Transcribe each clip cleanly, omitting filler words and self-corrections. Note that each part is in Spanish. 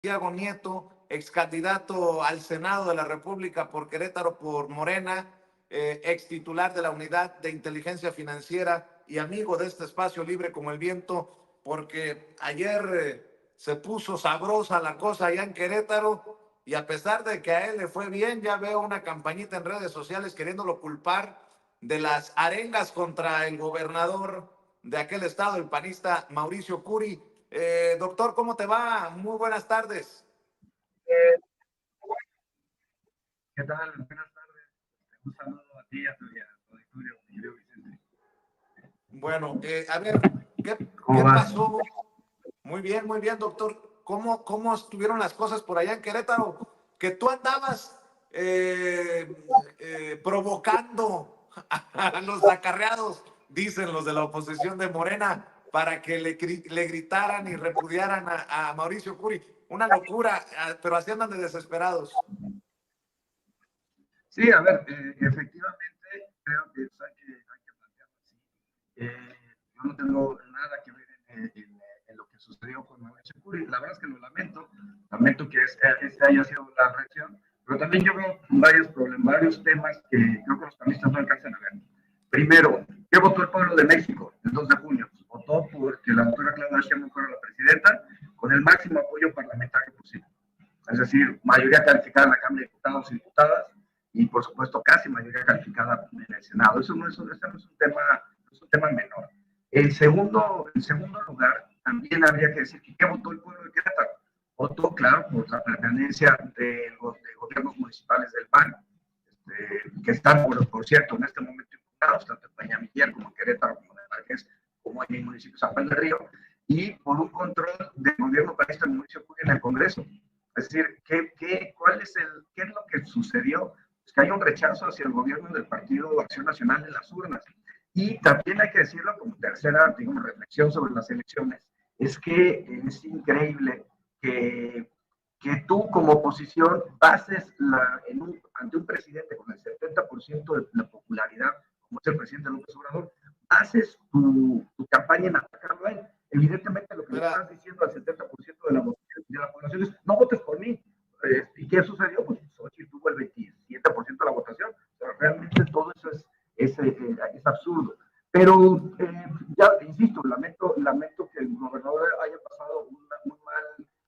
Santiago Nieto, ex candidato al Senado de la República por Querétaro por Morena, ex titular de la Unidad de Inteligencia Financiera y amigo de este espacio libre como el viento, porque ayer se puso sabrosa la cosa allá en Querétaro y a pesar de que a él le fue bien, ya veo una campañita en redes sociales queriéndolo culpar de las arengas contra el gobernador de aquel estado, el panista Mauricio Curi. Doctor, ¿cómo te va? Muy buenas tardes. ¿Qué tal? Buenas tardes. Un saludo a ti y a tu auditorio, mi querido Vicente. Bueno, a ver, ¿Cómo ¿qué vas? pasó? Muy bien, doctor. ¿Cómo estuvieron las cosas por allá en Querétaro? Que tú andabas provocando a los acarreados, dicen los de la oposición de Morena, para que le gritaran y repudiaran a Mauricio Curi. Una locura, pero así andan de desesperados. Sí, a ver, efectivamente creo que hay que plantearlo así. Yo no tengo nada que ver en lo que sucedió con Mauricio Curi. La verdad es que lo lamento que este haya sido la reacción, pero también yo veo varios temas que creo que los panistas no alcanzan a ver. Primero, ¿qué votó el pueblo de México el 2 de junio? Votó porque la doctora Claudia Sheinbaum fuera la presidenta con el máximo apoyo parlamentario posible. Es decir, mayoría calificada en la Cámara de Diputados y Diputadas, y por supuesto casi mayoría calificada en el Senado. Eso no es un tema menor. En segundo lugar, también habría que decir que ¿qué votó el pueblo de Querétaro? Votó, claro, por la permanencia de los gobiernos municipales del PAN, que están, por cierto, en este momento impugnados, tanto en Peñamiller como en Querétaro, como en el Marqués, como en el municipio de San Juan del Río, y por un control del gobierno panista del municipio en el Congreso. Es decir, ¿qué es lo que sucedió? Pues que hay un rechazo hacia el gobierno del Partido Acción Nacional en las urnas. Y también hay que decirlo como tercera, digamos, reflexión sobre las elecciones, es que es increíble que tú como oposición bases ante un presidente con el 70% de la popularidad, como es el presidente López Obrador, bases tu campaña en atacarlo a él. Evidentemente lo que le estás diciendo al 70% de la población es no votes por mí. ¿Y qué sucedió? Pues Xochitl tuvo el 27% de la votación. O sea, realmente todo eso es absurdo. Pero ya, insisto, lamento que el gobernador haya pasado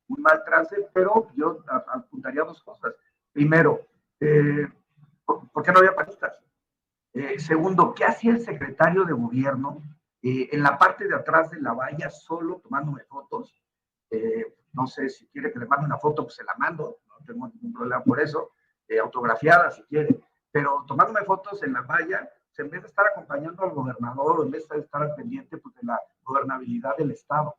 un mal trance, pero yo apuntaría dos cosas. Primero, ¿por qué no había panistas? Segundo, ¿qué hacía el secretario de gobierno en la parte de atrás de la valla solo tomándome fotos? No sé si quiere que le mande una foto, pues se la mando, no tengo ningún problema por eso, autografiada si quiere, pero tomándome fotos en la valla, pues en vez de estar acompañando al gobernador o en vez de estar al pendiente pues, de la gobernabilidad del Estado.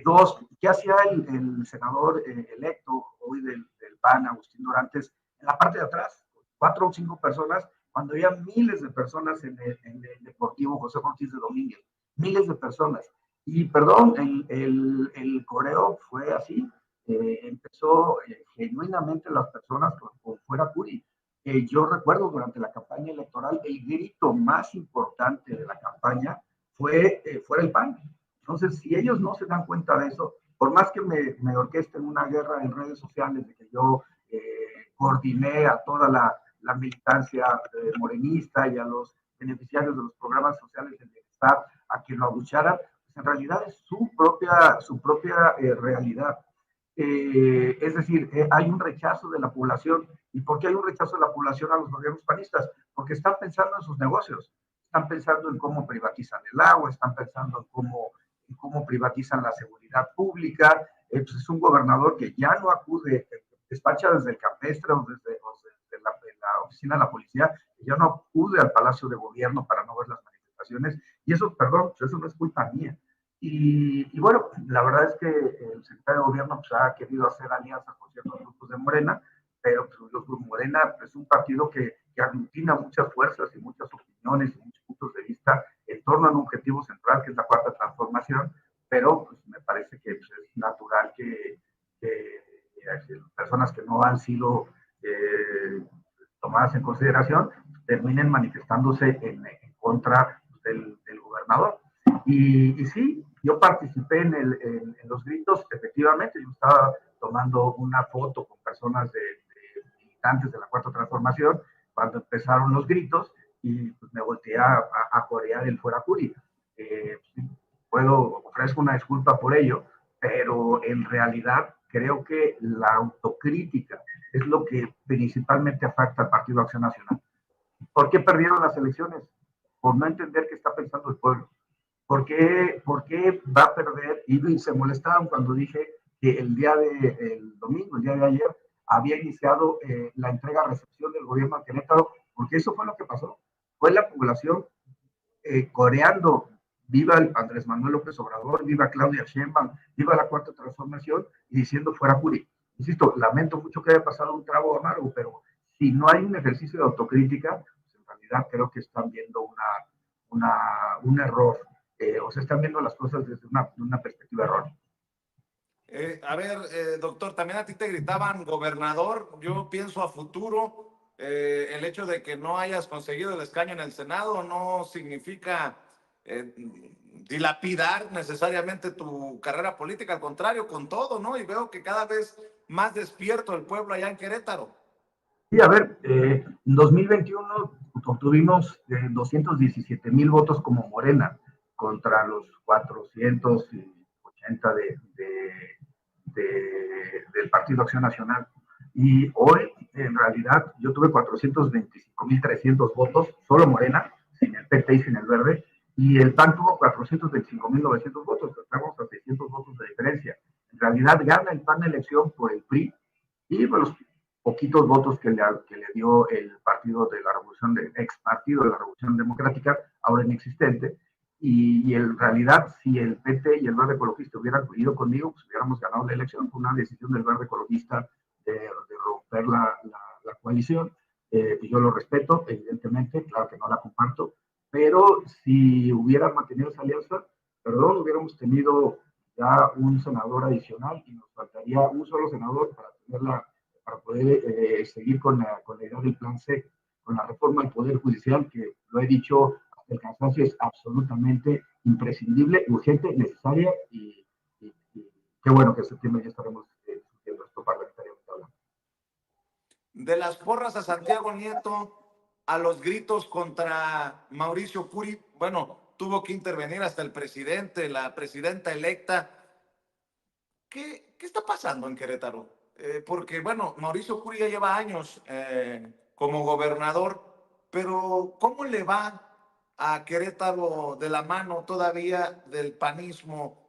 Dos, ¿qué hacía el senador electo hoy del PAN, Agustín Dorantes, en la parte de atrás? 4 o 5 personas, cuando había miles de personas en el Deportivo José Ortiz de Domínguez, miles de personas. Y perdón, el coreo fue así, empezó genuinamente las personas por fuera Curi. Yo recuerdo durante la campaña electoral, el grito más importante de la campaña fue fuera el PAN. Entonces, si ellos no se dan cuenta de eso, por más que me orquesten una guerra en redes sociales de que yo coordiné a toda la militancia morenista y a los beneficiarios de los programas sociales del bienestar a que lo abucharan, pues en realidad es su propia realidad. Es decir, hay un rechazo de la población. ¿Y por qué hay un rechazo de la población a los gobiernos panistas? Porque están pensando en sus negocios, están pensando en cómo privatizan el agua, están pensando en cómo privatizan la seguridad pública. Pues es un gobernador que ya no acude, despacha desde el campestre o desde la oficina de la policía, que ya no acude al Palacio de Gobierno para no ver las manifestaciones. Y eso, perdón, eso no es culpa mía. Y bueno, la verdad es que el secretario de Gobierno pues, ha querido hacer alianzas con ciertos grupos de Morena, pero pues, los grupos Morena es un partido que aglutina muchas fuerzas y muchas opiniones y muchos puntos de vista en torno a un objetivo central que es la cuarta transformación, pero pues, me parece que pues, es natural que personas que no han sido tomadas en consideración terminen manifestándose en contra del gobernador. Y sí, yo participé en los gritos, efectivamente, yo estaba tomando una foto con personas de militantes de la Cuarta Transformación, cuando empezaron los gritos, y pues, me volteé a corear el fuera Curi. Ofrezco una disculpa por ello, pero en realidad creo que la autocrítica es lo que principalmente afecta al Partido Acción Nacional. ¿Por qué perdieron las elecciones? Por no entender qué está pensando el pueblo. ¿Por qué va a perder? Y se molestaban cuando dije que el domingo, el día de ayer, había iniciado la entrega-recepción del gobierno de Querétaro, porque eso fue lo que pasó. Fue la población coreando viva Andrés Manuel López Obrador, viva Claudia Sheinbaum, viva la Cuarta Transformación, y diciendo fuera Curi. Insisto, lamento mucho que haya pasado un trago amargo, pero si no hay un ejercicio de autocrítica, pues en realidad creo que están viendo un error, o se están viendo las cosas desde una perspectiva errónea. Doctor, también a ti te gritaban gobernador. Yo pienso a futuro, el hecho de que no hayas conseguido el escaño en el Senado no significa dilapidar necesariamente tu carrera política, al contrario, con todo, ¿no? Y veo que cada vez más despierto el pueblo allá en Querétaro. Sí, a ver, en 2021 obtuvimos 217,000 votos como Morena contra los 480 del Partido Acción Nacional. Y hoy, en realidad, yo tuve 425,300 votos, solo Morena, sin el PT y sin el Verde, y el PAN tuvo 425,900 votos, estamos a 600 votos de diferencia. En realidad, gana el PAN la elección por el PRI y por los poquitos votos que le dio el partido de la Revolución, ex partido de la Revolución Democrática, ahora inexistente. Y en realidad, si el PT y el Verde Ecologista hubieran ido conmigo, pues hubiéramos ganado la elección. Fue una decisión del Verde Ecologista de romper la coalición. Y yo lo respeto, evidentemente, claro que no la comparto, pero si hubieran mantenido esa alianza, perdón, hubiéramos tenido ya un senador adicional y nos faltaría un solo senador para poder seguir con la idea del plan C, con la reforma del Poder Judicial, que lo he dicho hasta el cansancio, es absolutamente imprescindible, urgente, necesaria, y qué bueno que en septiembre ya estaremos discutiendo esto parlamentariamente hablando. De las porras a Santiago Nieto, a los gritos contra Mauricio Curi, bueno, tuvo que intervenir hasta el presidente, la presidenta electa. ¿Qué está pasando en Querétaro? Porque, bueno, Mauricio Curi ya lleva años como gobernador, pero ¿cómo le va a Querétaro de la mano todavía del panismo?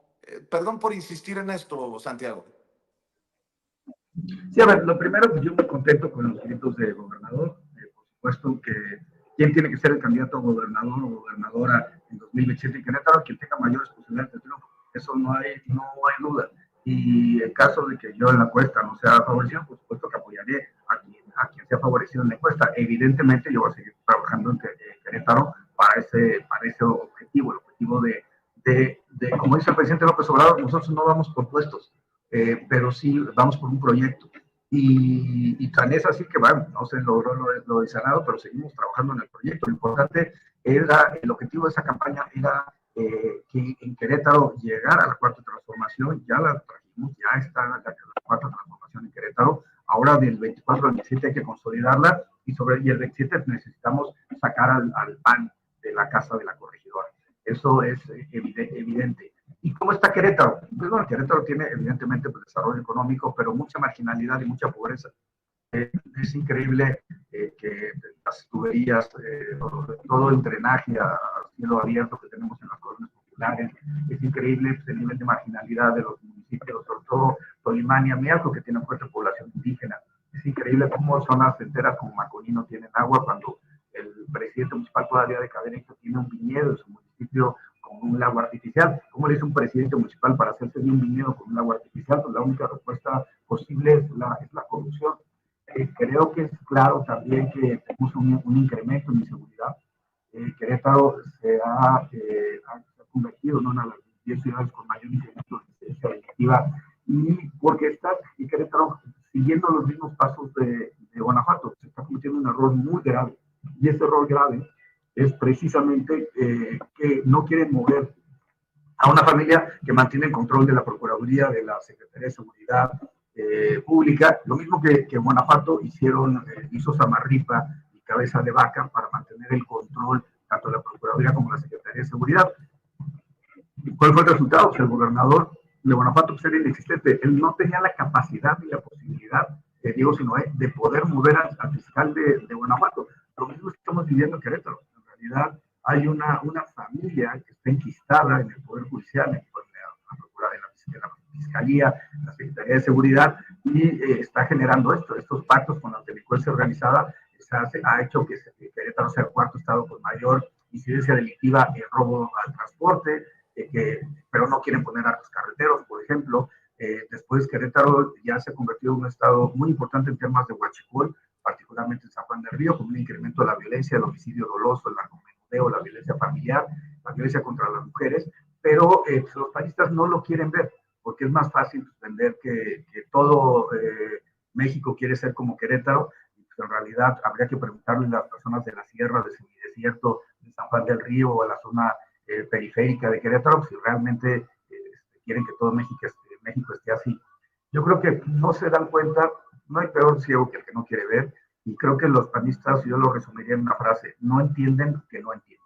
Perdón por insistir en esto, Santiago. Sí, a ver, lo primero, pues yo muy contento con los gritos de gobernador. Por supuesto que quién tiene que ser el candidato a gobernador o gobernadora en 2027 en Querétaro, quien tenga mayores posibilidades de triunfo. Eso no hay duda. Y en caso de que yo en la encuesta no sea favorecido, por supuesto que apoyaré a quien sea favorecido en la encuesta. Evidentemente, yo voy a seguir trabajando en Querétaro para ese objetivo, el objetivo de, como dice el presidente López Obrador, nosotros no vamos por puestos, pero sí vamos por un proyecto. Y tan es así que, bueno, no se logró lo del Senado, pero seguimos trabajando en el proyecto. Lo importante era, el objetivo de esa campaña era que en Querétaro llegara a la Cuarta Transformación. Ya la trajimos, ya está la Cuarta Transformación en Querétaro. Ahora del 24 al 27 hay que consolidarla, y el 27 necesitamos sacar al PAN de la casa de la corregidora. Eso es evidente. ¿Y cómo está Querétaro? Pues bueno, Querétaro tiene evidentemente pues, desarrollo económico, pero mucha marginalidad y mucha pobreza. Es increíble que las tuberías, todo el drenaje a cielo abierto que tenemos en las colonias populares, es increíble pues, el nivel de marginalidad de los municipios, sobre todo Tolimán y Amiaco, que tienen fuerte población indígena. Es increíble cómo zonas enteras como Maconí no tienen agua, cuando el presidente municipal todavía de Cadereyta tiene un viñedo en su municipio con un lago artificial. ¿Cómo le dice un presidente municipal para hacerse de un viñedo con un lago artificial? Pues la única respuesta posible es la corrupción. Creo que es claro también que tenemos un incremento en inseguridad. Querétaro se ha convertido en una de las 10 ciudades con mayor incremento de incidencia delictiva, y Querétaro, siguiendo los mismos pasos de Guanajuato, se está cometiendo un error muy grave. Y ese error grave es precisamente que no quieren mover a una familia que mantiene el control de la Procuraduría, de la Secretaría de Seguridad, pública, lo mismo que Guanajuato hizo Samarripa y Cabeza de Vaca para mantener el control tanto de la Procuraduría como de la Secretaría de Seguridad. ¿Cuál fue el resultado? Pues el gobernador de Guanajuato pues, era inexistente. Él no tenía la capacidad ni la posibilidad, Diego Sinoé, de poder mover al fiscal de Guanajuato. Lo mismo que estamos viviendo en Querétaro. En realidad hay una familia que está enquistada en el Poder Judicial, en la Procuraduría, en la Fiscalía, en la Secretaría de Seguridad, y está generando estos pactos con la delincuencia organizada. Ha hecho que Querétaro sea el cuarto estado con mayor incidencia delictiva en robo al transporte, pero no quieren poner a los carreteros, por ejemplo. Después Querétaro ya se ha convertido en un estado muy importante en temas de huachicol, particularmente en San Juan del Río, con un incremento de la violencia, el homicidio doloso, el narcomenudeo, la violencia familiar, la violencia contra las mujeres, pero los panistas no lo quieren ver, porque es más fácil vender que todo México quiere ser como Querétaro, y pues en realidad habría que preguntarle a las personas de la sierra, del semidesierto, de San Juan del Río o a la zona periférica de Querétaro, si realmente quieren que todo México esté así. Yo creo que no se dan cuenta, no hay peor ciego que el que no quiere ver, y creo que los panistas, yo lo resumiría en una frase, no entienden que no entienden.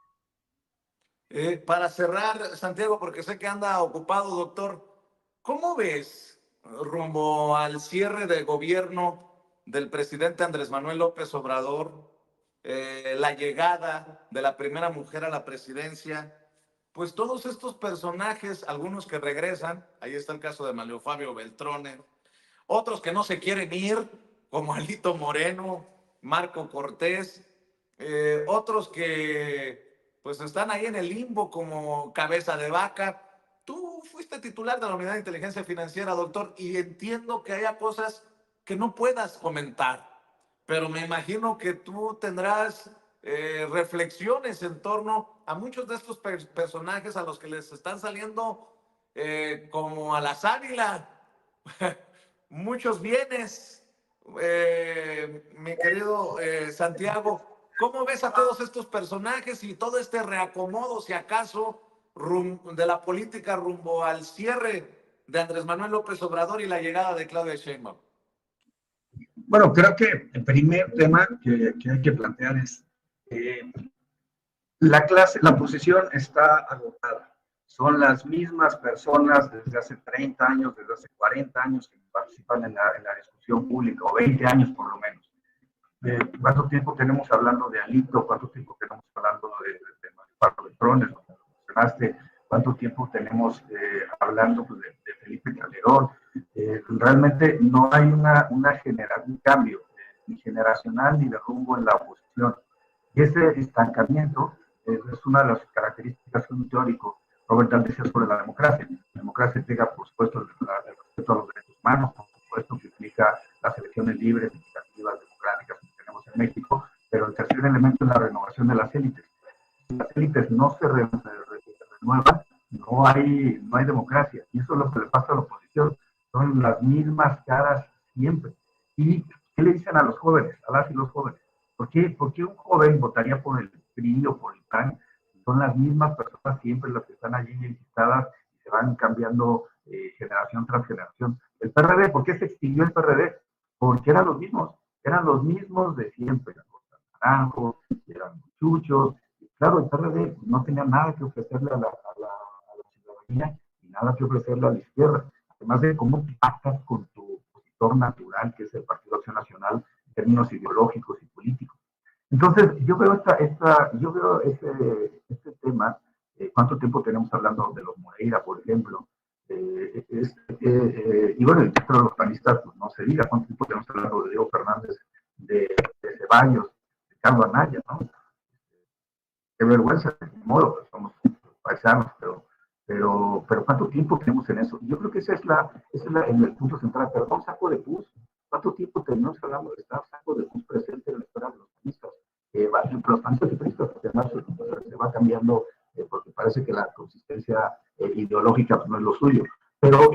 Para cerrar, Santiago, porque sé que anda ocupado, doctor, ¿cómo ves rumbo al cierre de gobierno del presidente Andrés Manuel López Obrador, la llegada de la primera mujer a la presidencia? Pues todos estos personajes, algunos que regresan, ahí está el caso de Mario Fabio Beltrones, otros que no se quieren ir, como Alito Moreno, Marco Cortés, otros que pues están ahí en el limbo como Cabeza de Vaca. Tú fuiste titular de la Unidad de Inteligencia Financiera, doctor, y entiendo que haya cosas que no puedas comentar, pero me imagino que tú tendrás reflexiones en torno a muchos de estos personajes a los que les están saliendo como a las águilas muchos bienes. Mi querido Santiago, ¿cómo ves a todos estos personajes y todo este reacomodo, si acaso, de la política rumbo al cierre de Andrés Manuel López Obrador y la llegada de Claudia Sheinbaum? Bueno, creo que el primer tema que hay que plantear es la oposición está agotada. Son las mismas personas desde hace 30 años, desde hace 40 años que participan en la discusión pública, o 20 años por lo menos. ¿Cuánto tiempo tenemos hablando de Alito? ¿Cuánto tiempo tenemos hablando de Marco Beltrones? ¿Cuánto tiempo tenemos hablando pues, de Felipe Calderón? Realmente no hay un cambio ni generacional ni de rumbo en la oposición. Y ese estancamiento es una de las características que un teórico, Robert Dahl, decía sobre la democracia. La democracia implica, por supuesto, el respeto a los derechos humanos, por supuesto que implica las elecciones libres, equitativas, democráticas que tenemos en México, pero el tercer elemento es la renovación de las élites. Si las élites no se renuevan, no hay democracia. Y eso es lo que le pasa a la oposición. Son las mismas caras siempre. ¿Y qué le dicen a los jóvenes, a las y los jóvenes? ¿Por qué un joven votaría por el PRI o por el PAN? Son las mismas personas siempre las que están allí enlistadas y se van cambiando generación tras generación. El PRD, ¿por qué se extinguió el PRD? Porque eran los mismos de siempre. Eran los naranjos, eran chuchos. Claro, el PRD no tenía nada que ofrecerle a la ciudadanía y nada que ofrecerle a la izquierda. Además de cómo pactas con tu opositor natural, que es el Partido Acción Nacional, en términos ideológicos y políticos. Entonces, yo veo este tema, cuánto tiempo tenemos hablando de los Moreira, por ejemplo, y bueno, el de los panistas, pues no se diga, cuánto tiempo tenemos hablando de Diego Fernández, de Ceballos, de Carlos Anaya, ¿no? Qué vergüenza, de modo, pues somos paisanos, pero ¿cuánto tiempo tenemos en eso? Yo creo que ese es el punto central, pero no un saco de pus. ¿Cuánto tiempo tenemos hablando de estar saco de pus presente en la historia de los panistas? Los panistas y panistas, porque además se va cambiando, porque parece que la consistencia ideológica pues, no es lo suyo. Pero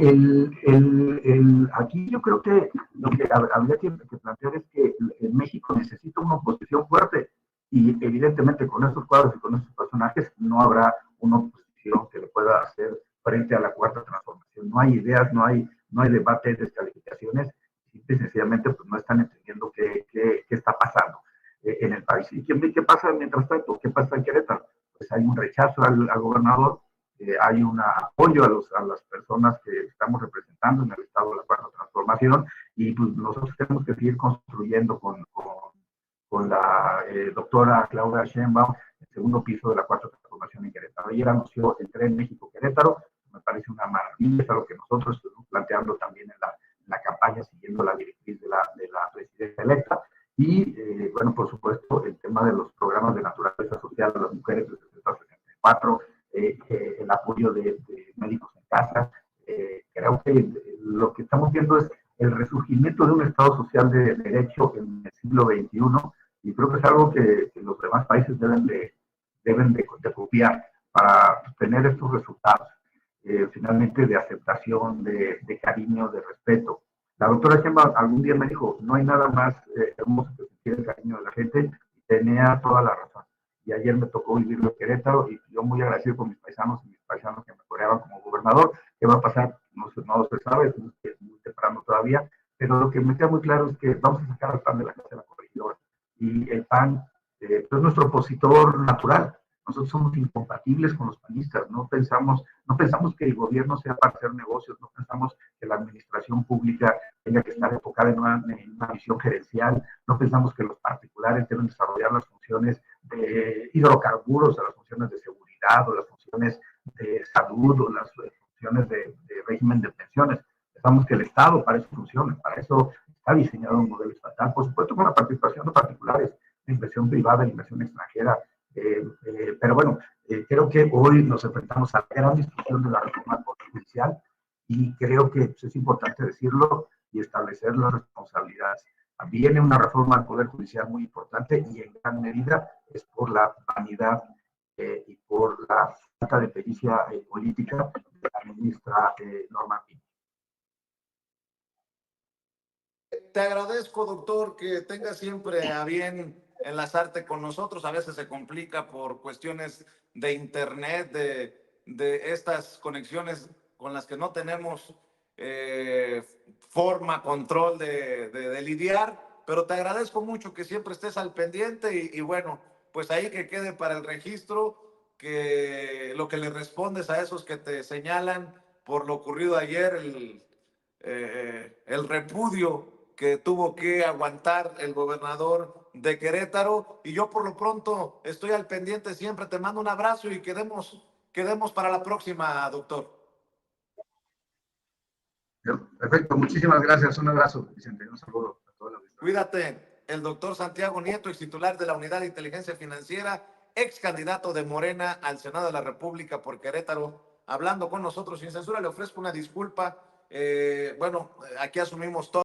aquí yo creo que lo que habría que plantear es que México necesita una oposición fuerte, y evidentemente con estos cuadros y con estos personajes no habrá una oposición que le pueda hacer frente a la cuarta transformación. No hay ideas, no hay no hay debate, de descalificaciones, simple y sencillamente pues no están entendiendo qué está pasando en el país. ¿Y qué pasa mientras tanto? ¿Qué pasa en Querétaro? Pues hay un rechazo al gobernador, hay un apoyo a las personas que estamos representando en el Estado de la Cuarta Transformación, y pues nosotros tenemos que seguir construyendo con la doctora Claudia Sheinbaum el segundo piso de la Cuarta Transformación en Querétaro. Ayer anunció el Tren México-Querétaro, me parece una maravilla, es algo que nosotros estamos planteando también en la campaña, siguiendo la directriz de la presidenta electa. Y, bueno, por supuesto, el tema de los programas de naturaleza social de las mujeres de 60 a 64, el apoyo de médicos en casa. Creo que lo que estamos viendo es el resurgimiento de un Estado social de derecho en el siglo XXI, y creo que es algo que los demás países deben de copiar para tener estos resultados, finalmente de aceptación, de cariño, de respeto. La doctora Sheinbaum algún día me dijo, no hay nada más hermoso que sentir el cariño de la gente, y tenía toda la razón. Y ayer me tocó vivirlo en Querétaro, y yo muy agradecido con mis paisanos y mis paisanos que me coreaban como gobernador. ¿Qué va a pasar? No se sabe, es muy temprano todavía, pero lo que me queda muy claro es que vamos a sacar al PAN de la casa de la corregidora. Y el PAN es nuestro opositor natural. Nosotros somos incompatibles con los panistas, no pensamos que el gobierno sea para hacer negocios, no pensamos que la administración pública tenga que estar enfocada en una visión gerencial, no pensamos que los particulares deben desarrollar las funciones de hidrocarburos, o las funciones de seguridad, o las funciones de salud, o las funciones de régimen de pensiones. Pensamos que el Estado para eso funciona, para eso está diseñado un modelo estatal, por supuesto con la participación de particulares, de inversión privada, de inversión extranjera. Pero bueno, creo que hoy nos enfrentamos a la gran discusión de la reforma judicial, y creo que pues, es importante decirlo y establecer las responsabilidades. Viene una reforma al Poder Judicial muy importante, y en gran medida es por la vanidad y por la falta de pericia política de la ministra Norma Piña. Te agradezco, doctor, que tenga siempre a bien enlazarte con nosotros. A veces se complica por cuestiones de internet, de estas conexiones con las que no tenemos forma, control de lidiar, pero te agradezco mucho que siempre estés al pendiente y bueno, pues ahí que quede para el registro que lo que le respondes a esos que te señalan por lo ocurrido ayer, el repudio que tuvo que aguantar el gobernador de Querétaro. Y yo por lo pronto estoy al pendiente siempre. Te mando un abrazo y quedemos para la próxima, doctor. Perfecto, muchísimas gracias. Un abrazo, Vicente. Un saludo a toda la audiencia. Cuídate. El doctor Santiago Nieto, ex titular de la Unidad de Inteligencia Financiera, ex candidato de Morena al Senado de la República por Querétaro, hablando con nosotros sin censura. Le ofrezco una disculpa. Bueno, aquí asumimos todo.